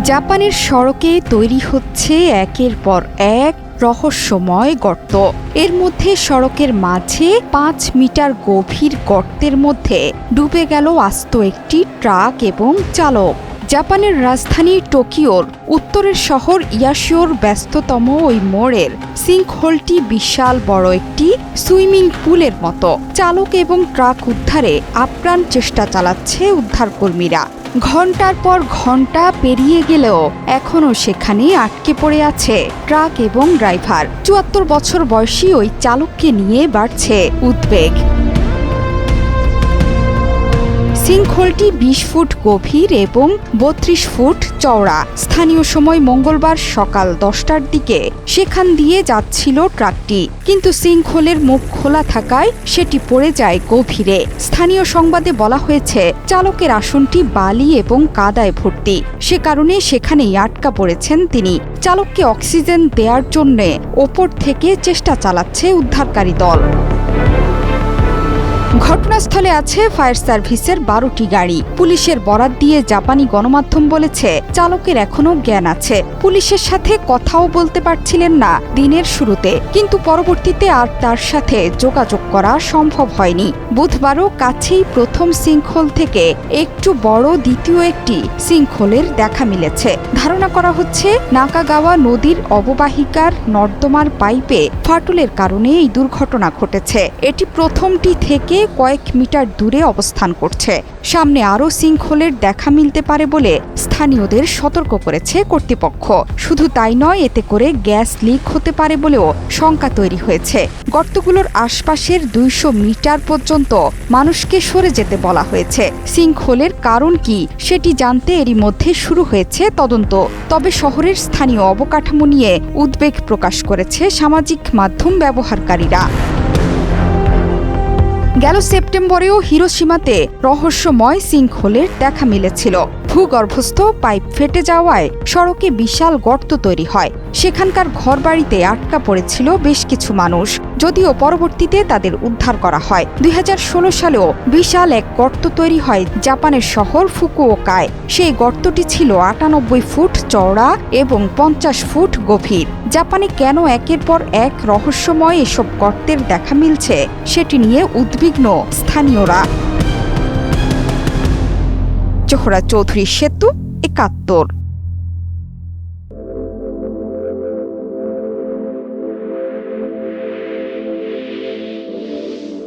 জাপানের সড়কে তৈরি হচ্ছে একের পর এক রহস্যময় গর্ত। এর মধ্যে সড়কের মাঝে ৫ মিটার গভীর গর্তের মধ্যে ডুবে গেল আস্ত একটি ট্রাক এবং চালক। জাপানের রাজধানী টোকিওর উত্তরের শহর ইয়াশিওর ব্যস্ততম ওই মোড়ের সিঙ্কহোলটি বিশাল বড় একটি সুইমিং পুলের মতো। চালক এবং ট্রাক উদ্ধারে আপ্রাণ চেষ্টা চালাচ্ছে উদ্ধারকর্মীরা। ঘণ্টার পর ঘণ্টা পেরিয়ে গেলেও এখনও সেখানে আটকে পড়ে আছে ট্রাক এবং ড্রাইভার। ৭৪ বছর বয়সী ওই চালককে নিয়ে বাড়ছে উদ্বেগ। সিঙ্কহোলটি ২০ ফুট গভীর এবং ৩২ ফুট চওড়া। স্থানীয় সময় মঙ্গলবার সকাল ১০টার দিকে সেখান দিয়ে যাচ্ছিল ট্রাকটি, কিন্তু সিঙ্কহোলের মুখ খোলা থাকায় সেটি পড়ে যায় গভীরে। স্থানীয় সংবাদে বলা হয়েছে, চালকের আসনটি বালি এবং কাদায় ভর্তি, সে কারণে সেখানেই আটকা পড়েছেন তিনি। চালককে অক্সিজেন দেওয়ার জন্য ওপর থেকে চেষ্টা চালাচ্ছে উদ্ধারকারী দল। ঘটনাস্থলে আছে ফায়ার সার্ভিসের ১২টি গাড়ি। পুলিশের বরাত দিয়ে জাপানি গণমাধ্যম বলেছে, চালকের এখনও জ্ঞান আছে। পুলিশের সাথে কথাও বলতে পারছিলেন না দিনের শুরুতে, কিন্তু পরবর্তীতে আর তার সাথে যোগাযোগ করা সম্ভব হয়নি। বুধবারও কাছেই প্রথম সিঙ্কহোল থেকে একটু বড় দ্বিতীয় একটি সিঙ্কহোলের দেখা মিলেছে। ধারণা করা হচ্ছে, নাকাগাওয়া নদীর অববাহিকার নর্দমার পাইপে ফাটলের কারণে এই দুর্ঘটনা ঘটেছে। এটি প্রথমটি থেকে কয়েক মিটার দূরে অবস্থান করছে। সামনে আরও সিঙ্কহোলের দেখা মিলতে পারে বলে স্থানীয়দের সতর্ক করেছে কর্তৃপক্ষ। শুধু তাই নয়, এতে করে গ্যাস লিক হতে পারে বলেও শঙ্কা তৈরি হয়েছে। গর্তগুলোর আশপাশের ২০০ মিটার পর্যন্ত মানুষকে সরে যেতে বলা হয়েছে। সিঙ্কহোলের কারণ কি সেটি জানতে এরই মধ্যে শুরু হয়েছে তদন্ত। তবে শহরের স্থানীয় অবকাঠামো নিয়ে উদ্বেগ প্রকাশ করেছে সামাজিক মাধ্যম ব্যবহারকারীরা। গেল সেপ্টেম্বরেও হিরোশিমাতে রহস্যময় সিঙ্কহোলের দেখা মিলেছিল। ভূগর্ভস্থ পাইপ ফেটে যাওয়ায় সড়কে বিশাল গর্ত তৈরি হয়। সেখানকার ঘরবাড়িতে আটকা পড়েছিল বেশ কিছু মানুষ, যদিও পরবর্তীতে তাদের উদ্ধার করা হয়। ২০১৬ সালেও বিশাল এক গর্ত তৈরি হয় জাপানের শহর ফুকুওকায়। সেই গর্তটি ছিল ৯৮ ফুট চওড়া এবং ৫০ ফুট গভীর। জাপানে কেন একের পর এক রহস্যময় এসব গর্তের দেখা মিলছে সেটি নিয়ে উদ্বিগ্ন স্থানীয়রা। জোহরা চৌধুরী, সেতু ৭১।